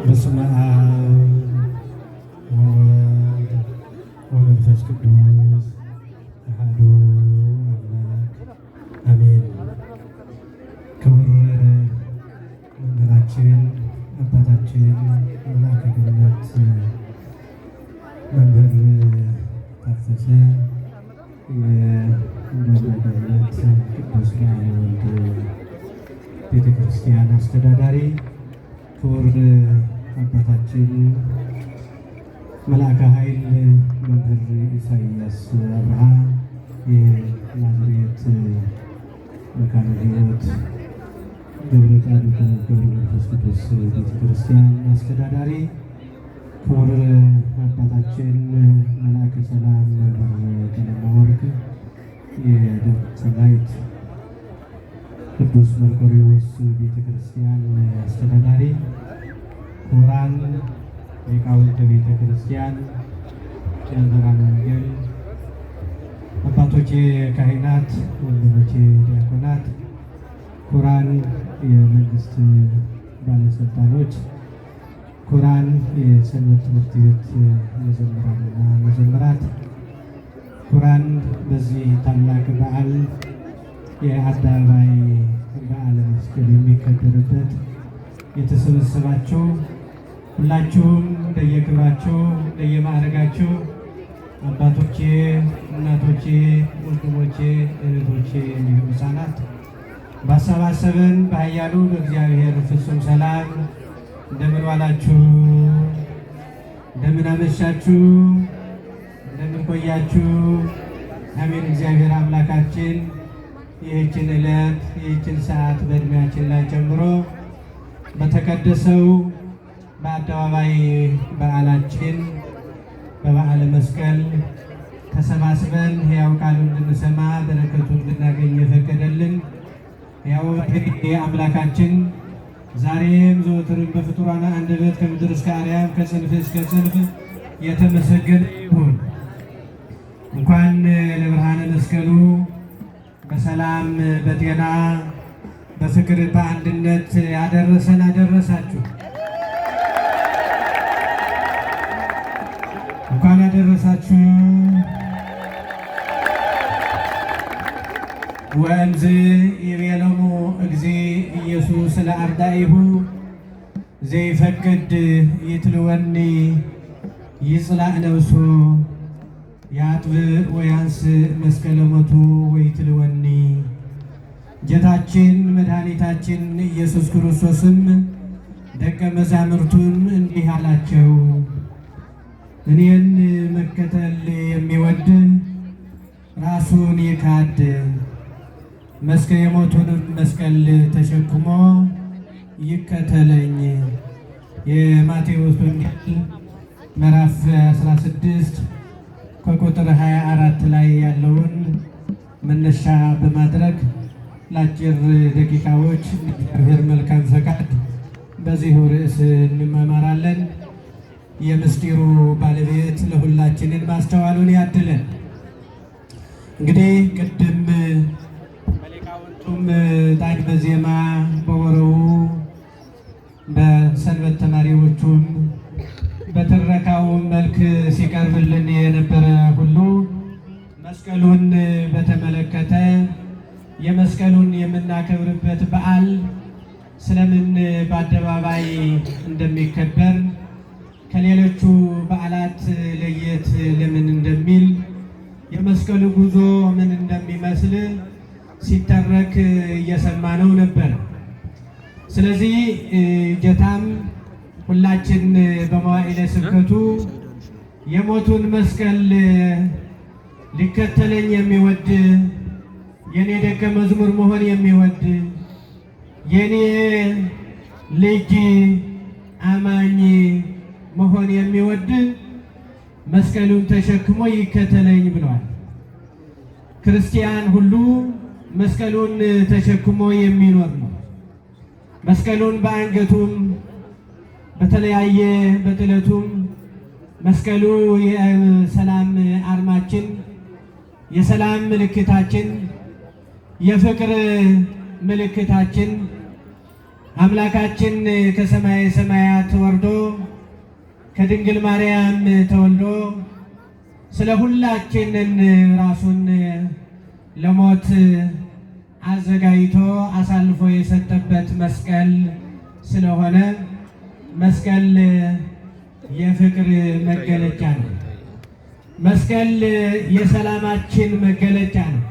በስመ አብ ወወልድ ወመንፈስ ቅዱስ አሐዱ አምላክ አሜን። ክቡር መምህራችን አባታችን መልአከ ገነት መምህር ታፈሰ የደብረ ገነት ቅዱስ ገብርኤል ወልድ ቤተ ክርስቲያን አስተዳዳሪ፣ ክቡር አባታችን መልአከ ኃይል መምህር ኢሳይያስ አብርሃ የናዝሬት መካነ ሕይወት ደብረ ጻድቁ ገብረ መንፈስ ቅዱስ ቤተ ክርስቲያን አስተዳዳሪ፣ ክቡር አባታችን መልአከ ሰላም መምህር ቀለመ ወርቅ የደብረ ሰላይት ቅዱስ መርቆሬዎስ ቤተ ክርስቲያን አስተዳዳሪ፣ ክቡራን ሊቃውንተ ቤተ ክርስቲያን፣ መምህራነ ወንጌል፣ አባቶቼ ካህናት፣ ወንድሞቼ ዲያቆናት፣ ክቡራን የመንግስት ባለስልጣኖች፣ ክቡራን የሰንበት ትምህርት ቤት መዘምራንና መዘምራት፣ ክቡራን በዚህ ታላቅ በዓል የአደባባይ በዓለ መስቀል የሚከበርበት የተሰበሰባችሁ ሁላችሁም እንደየክብራችሁ እንደየማዕረጋችሁ አባቶቼ፣ እናቶቼ፣ ወንድሞቼ፣ እህቶቼ እንዲሁም ሕፃናት ባሰባሰበን በኃያሉ በእግዚአብሔር ፍጹም ሰላም እንደምን ዋላችሁ? እንደምን አመሻችሁ? እንደምን ቆያችሁ? አሜን። እግዚአብሔር አምላካችን ይህችን ዕለት ይህችን ሰዓት በእድሜያችን ላይ ጨምሮ በተቀደሰው በአደባባይ በዓላችን በበዓለ መስቀል ተሰባስበን ሕያው ቃሉን እንድንሰማ በረከቱን እንድናገኝ የፈቀደልን ሕያው አምላካችን ዛሬም ዘወትርም በፍጡራን አንደበት ከምድር እስከ አርያም ከጽንፍ እስከ ጽንፍ የተመሰገነ ይሁን። እንኳን ለብርሃነ መስቀሉ በሰላም በጤና በፍቅር በአንድነት ያደረሰን አደረሳችሁ። እንኳን ያደረሳችሁ። ወእምዝ ይቤሎሙ እግዚእ ኢየሱስ ለአርዳኢሁ ዘይፈቅድ ይትልወኒ ይጽላእ ነፍሱ ያጥብ ወያንስ መስቀለ ሞቱ ወይትልወኒ። ጌታችን መድኃኒታችን ኢየሱስ ክርስቶስም ደቀ መዛሙርቱን እንዲህ አላቸው፣ እኔን መከተል የሚወድ ራሱን ይካድ፣ የሞቱንም መስቀል ተሸክሞ ይከተለኝ። የማቴዎስ ወንጌል ምዕራፍ 16 ከቁጥር 24 ላይ ያለውን መነሻ በማድረግ ለአጭር ደቂቃዎች እግዚአብሔር መልካም ፈቃድ በዚሁ ርዕስ እንመማራለን። የምስጢሩ ባለቤት ለሁላችንን ማስተዋሉን ያድለን። እንግዲህ ቅድም በሊቃውንቱም ጣዕመ ዜማ በወረቡ በሰንበት ተማሪዎቹም በትረካው መልክ ሲቀርብልን የነበረ ሁሉ መስቀሉን በተመለከተ የመስቀሉን የምናከብርበት በዓል ስለምን በአደባባይ እንደሚከበር ከሌሎቹ በዓላት ለየት ለምን እንደሚል የመስቀሉ ጉዞ ምን እንደሚመስል ሲተረክ እየሰማነው ነበር። ስለዚህ ጌታም ሁላችን በመዋዕለ ስብከቱ የሞቱን መስቀል ሊከተለኝ የሚወድ የኔ ደቀ መዝሙር መሆን የሚወድ የኔ ልጅ አማኝ መሆን የሚወድ መስቀሉን ተሸክሞ ይከተለኝ ብለዋል። ክርስቲያን ሁሉ መስቀሉን ተሸክሞ የሚኖር ነው። መስቀሉን በአንገቱም በተለያየ በጥለቱም መስቀሉ የሰላም አርማችን፣ የሰላም ምልክታችን፣ የፍቅር ምልክታችን አምላካችን ከሰማይ ሰማያት ወርዶ ከድንግል ማርያም ተወልዶ ስለ ሁላችንን ራሱን ለሞት አዘጋጅቶ አሳልፎ የሰጠበት መስቀል ስለሆነ መስቀል የፍቅር መገለጫ ነው። መስቀል የሰላማችን መገለጫ ነው።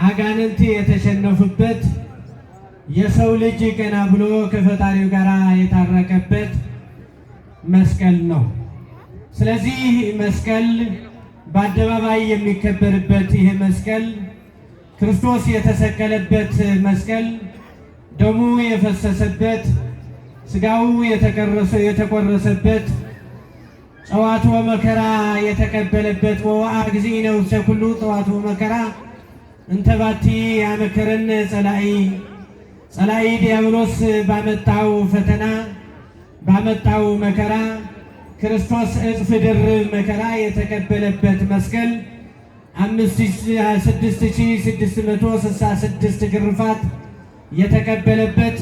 አጋንንት የተሸነፉበት፣ የሰው ልጅ ቀና ብሎ ከፈጣሪው ጋር የታረቀበት መስቀል ነው። ስለዚህ መስቀል በአደባባይ የሚከበርበት ይሄ መስቀል ክርስቶስ የተሰቀለበት መስቀል፣ ደሙ የፈሰሰበት፣ ስጋው የተቆረሰበት፣ ጸዋትወ መከራ የተቀበለበት ወወአ እግዚእነ ውስተ ኩሉ ጸዋትወ መከራ እንተ ባቲ ያመከረን ጸላኢ ዲያብሎስ ባመጣው ፈተና ባመጣው መከራ ክርስቶስ እጥፍ ድርብ መከራ የተቀበለበት መስቀል 5666 ግርፋት የተቀበለበት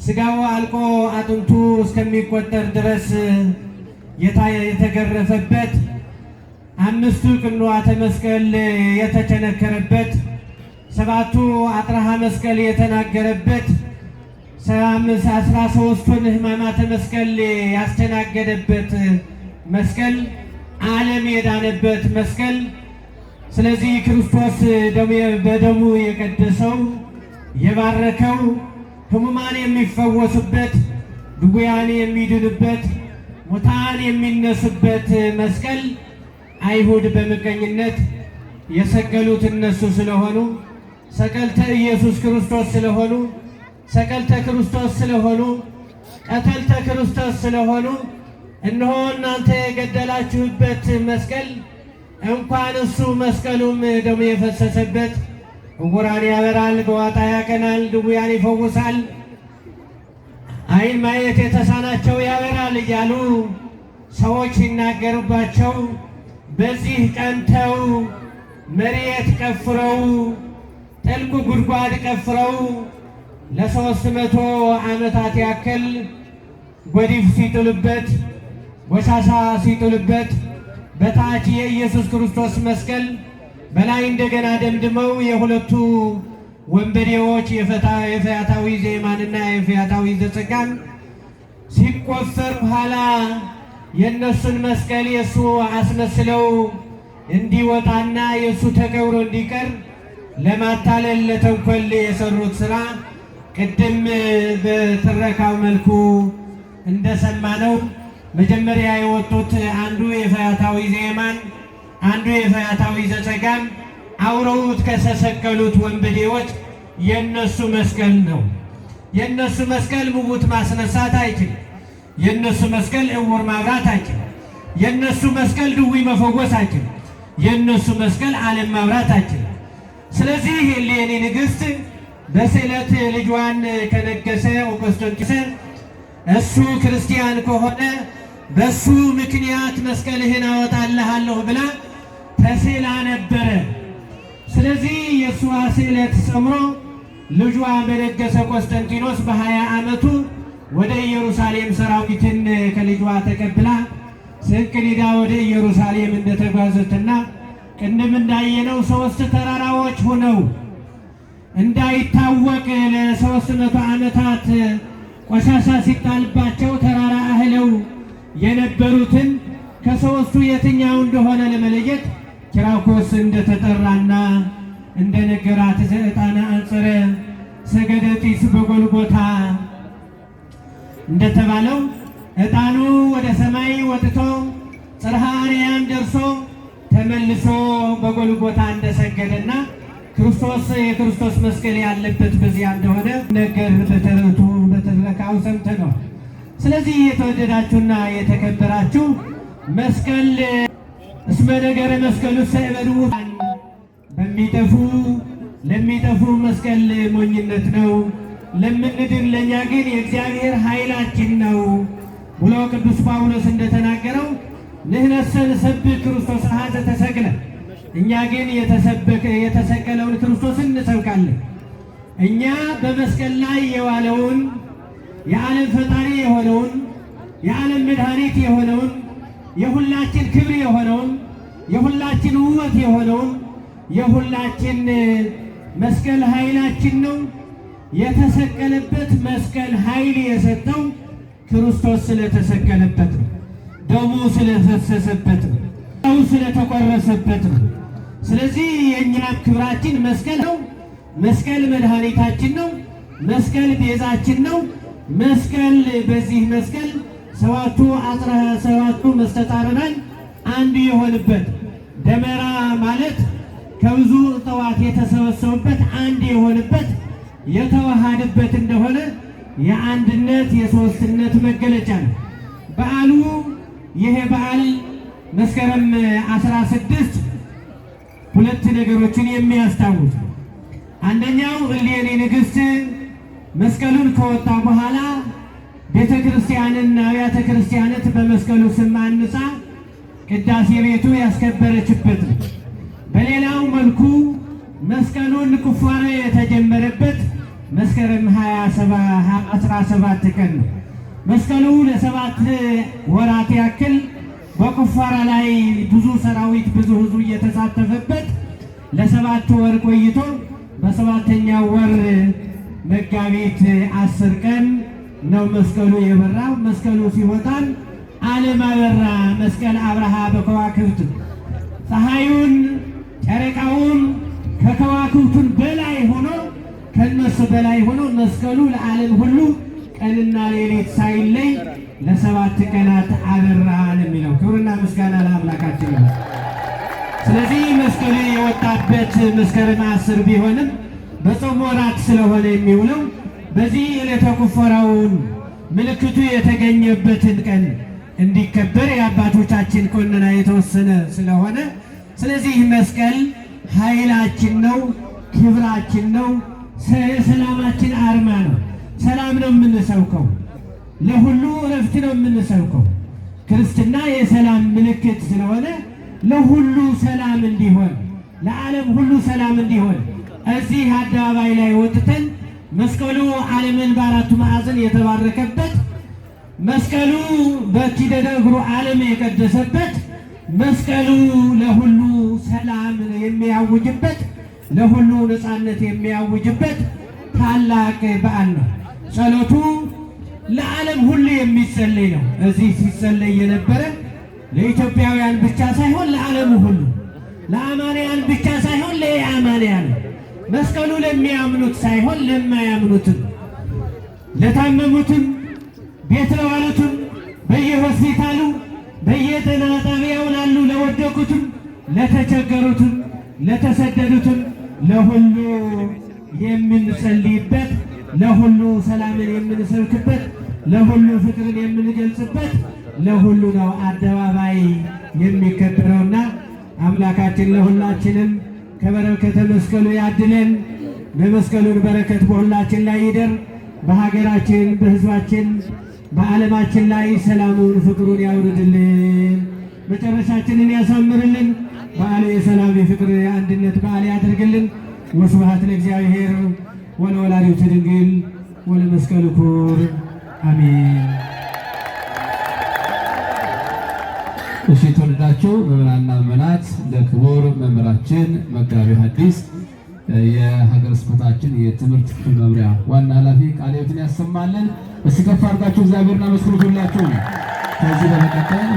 ስጋው አልቆ አጥንቱ እስከሚቆጠር ድረስ የተገረፈበት 5 ቅንዋተ መስቀል የተቸነከረበት 7 አጥራሃ መስቀል የተናገረበት 13ቱን ሕማማተ መስቀል ያስተናገደበት መስቀል ዓለም የዳነበት መስቀል። ስለዚህ ክርስቶስ በደሙ የቀደሰው የባረከው ሕሙማን የሚፈወሱበት፣ ድውያን የሚድኑበት፣ ሙታን የሚነሱበት መስቀል አይሁድ በምቀኝነት የሰቀሉት እነሱ ስለሆኑ ሰቀልተ ኢየሱስ ክርስቶስ ስለሆኑ ሰቀልተ ክርስቶስ ስለሆኑ ቀተልተ ክርስቶስ ስለሆኑ እነሆ እናንተ የገደላችሁበት መስቀል እንኳን እሱ መስቀሉም ደሙ የፈሰሰበት ዕውራን ያበራል፣ ጎባጣ ያቀናል፣ ድውያን ይፈውሳል፣ ዓይን ማየት የተሳናቸው ያበራል እያሉ ሰዎች ሲናገሩባቸው በዚህ ቀንተው መሬት ቀፍረው ጥልቅ ጉድጓድ ቀፍረው ለ300 ዓመታት ያክል ጎዲፍ ሲጥሉበት፣ ጎሻሻ ሲጥሉበት በታች የኢየሱስ ክርስቶስ መስቀል በላይ እንደገና ደምድመው የሁለቱ ወንበዴዎች የፈያታዊ ዘየማንና የፈያታዊ ዘጸጋም ሲቆፈር በኋላ የእነሱን መስቀል የእሱ አስመስለው እንዲወጣና የእሱ ተቀብሮ እንዲቀር ለማታለል ለተንኮል የሰሩት ስራ ቅድም በትረካው መልኩ እንደሰማነው መጀመሪያ የወጡት አንዱ የፈያታዊ ዘየማን አንዱ የፈያታዊ ዘጸጋም አውረውት ከተሰቀሉት ወንበዴዎች የነሱ መስቀል ነው። የነሱ መስቀል ምውት ማስነሳት አይችልም። የነሱ መስቀል ዕውር ማብራት አይችልም። የነሱ መስቀል ድውይ መፈወስ አይችልም። የነሱ መስቀል ዓለም ማብራት አይችልም። ስለዚህ እሌኒ ንግሥት በስዕለት ልጇን ከነገሰ ቆስጠንጢኖስ እሱ ክርስቲያን ከሆነ በሱ ምክንያት መስቀልህን አወጣልሃለሁ ብላ ተስላ ነበረ። ስለዚህ የእሷ ስዕለት ሰምሮ ልጇ በነገሰ ቆስጠንጢኖስ በ20 ዓመቱ ወደ ኢየሩሳሌም ሰራዊትን ከልጇ ተቀብላ ስንቅ ይዛ ወደ ኢየሩሳሌም እንደተጓዘችና ቅድም እንዳየነው 3 ተራራዎች ሆነው እንዳይታወቅ ለ300 ዓመታት ቆሻሻ ሲጣልባቸው ተራራ አህለው የነበሩትን ከ3ቱ የትኛው እንደሆነ ለመለየት ኪራኮስ እንደተጠራና እንደነገራት ዘዕጣነ አንጽረ ሰገደ ጢስ በጎልጎታ እንደተባለው ዕጣኑ ወደ ሰማይ ወጥቶ ጽርሐ አርያም ደርሶ ተመልሶ በጎልጎታ እንደሰገደና ክርስቶስ የክርስቶስ መስቀል ያለበት በዚያ እንደሆነ ነገር በተረቱ በተረካው ሰምተነዋል። ስለዚህ የተወደዳችሁና የተከበራችሁ መስቀል እስመ ነገረ መስቀሉ ሰይበዱ ለሚጠፉ መስቀል ሞኝነት ነው፣ ለምንድን ለእኛ ግን የእግዚአብሔር ኃይላችን ነው ብሎ ቅዱስ ጳውሎስ እንደተናገረው ንሕነሰ ንሰብክ ክርስቶስ ኀዘ ተሰቅለ፣ እኛ ግን የተሰቀለውን ክርስቶስን እንሰብካለን። እኛ በመስቀል ላይ የዋለውን የዓለም ፈጣሪ የሆነውን የዓለም መድኃኒት የሆነውን የሁላችን ክብር የሆነውን የሁላችን ውበት የሆነውን የሁላችን መስቀል ኃይላችን ነው። የተሰቀለበት መስቀል ኃይል የሰጠው ክርስቶስ ስለተሰቀለበት ነው። ደሙ ስለፈሰሰበት ነው። ደሙ ስለተቆረሰበት ነው። ስለዚህ የእኛም ክብራችን መስቀል ነው። መስቀል መድኃኒታችን ነው። መስቀል ቤዛችን ነው። መስቀል በዚህ መስቀል ሰባቱ መስተጣርናን አንዱ የሆንበት ደመራ ማለት ከብዙ እጽዋት የተሰበሰቡበት አንድ የሆንበት የተዋሃደበት እንደሆነ የአንድነት የሶስትነት መገለጫ ነው። በዓሉ ይሄ በዓል መስከረም 16 ሁለት ነገሮችን የሚያስታውስ ነው። አንደኛው እሌኒ ንግሥት መስቀሉን ከወጣ በኋላ ቤተ ክርስቲያንና አብያተ ክርስቲያናት በመስቀሉ ስም አንጻ ቅዳሴ ቤቱ ያስከበረችበት ነው። በሌላው መልኩ መስቀሉን ቁፋሮ የተጀመረበት መስከረም 17 ቀን ነው። መስቀሉ ለ7 ወራት ያክል በቁፋሮ ላይ ብዙ ሰራዊት ብዙ ሕዝብ እየተሳተፈበት ለ7 ወር ቆይቶ በ7ኛው ወር መጋቢት 10 ቀን ነው መስቀሉ የበራው። መስቀሉ ሲወጣን ዓለም አበራ መስቀል አብርሃ በከዋክብት ፀሐዩን ጨረቃውን ከከዋክብቱን በላይ ሆኖ ከነሱ በላይ ሆኖ መስቀሉ ለዓለም ሁሉ ቀንና ሌሊት ሳይለይ ለ7 ቀናት አበራን የሚለው ክብርና ምስጋና ለአምላካችን ነው። ስለዚህ መስቀሉ የወጣበት መስከረም 10 ቢሆንም በጾም ወራት ስለሆነ የሚውለው በዚህ ዕለተ ቁፋሮውን ምልክቱ የተገኘበትን ቀን እንዲከበር የአባቶቻችን ቀኖና የተወሰነ ስለሆነ ስለዚህ መስቀል ኃይላችን ነው፣ ክብራችን ነው፣ የሰላማችን አርማ ነው። ሰላም ነው የምንሰብከው፣ ለሁሉ እረፍት ነው የምንሰብከው። ክርስትና የሰላም ምልክት ስለሆነ ለሁሉ ሰላም እንዲሆን፣ ለዓለም ሁሉ ሰላም እንዲሆን እዚህ አደባባይ ላይ ወጥተን መስቀሉ ዓለምን በአራቱ ማዕዘን የተባረከበት መስቀሉ በኪደተ እግሩ ዓለም የቀደሰበት መስቀሉ ለሁሉ ሰላም የሚያውጅበት ለሁሉ ነፃነት የሚያውጅበት ታላቅ በዓል ነው። ጸሎቱ ለዓለም ሁሉ የሚጸለይ ነው። እዚህ ሲጸለይ የነበረ ለኢትዮጵያውያን ብቻ ሳይሆን ለዓለሙ ሁሉ፣ ለአማንያን ብቻ ሳይሆን ለአማንያን፣ መስቀሉ ለሚያምኑት ሳይሆን ለማያምኑትም፣ ለታመሙትም፣ ቤት ለዋሉትም፣ በየሆስፒታሉ በየጤና ጣቢያው ላሉ ለወደቁትም፣ ለተቸገሩትም፣ ለተሰደዱትም ለሁሉ የምንጸልይበት፣ ለሁሉ ሰላምን የምንሰብክበት፣ ለሁሉ ፍቅርን የምንገልጽበት ለሁሉ ነው አደባባይ የሚከበረውና አምላካችን ለሁላችንም ከበረከተ መስቀሉ ያድለን። በመስቀሉን በረከት በሁላችን ላይ ይደር። በሀገራችን፣ በሕዝባችን፣ በዓለማችን ላይ ሰላሙን ፍቅሩን ያውርድልን። መጨረሻችንን ያሳምርልን። በዓሉ የሰላም የፍቅር የአንድነት በዓል ያደርግልን። ወስብሐት ለእግዚአብሔር ወለወላዲቱ ድንግል ወለመስቀሉ ክቡር አሜን። እሺ ተወልዳችሁ መምህራንና ምዕመናት ለክቡር መምህራችን መጋቤ ሐዲስ የሀገረ ስብከታችን የትምህርት ክፍል መምሪያ ዋና ኃላፊ ቃለ ሕይወትን ያሰማልን። እስኪ ከፍ አድርጋችሁ እግዚአብሔርን አመስግኑላችሁ። ከዚህ በመቀጠል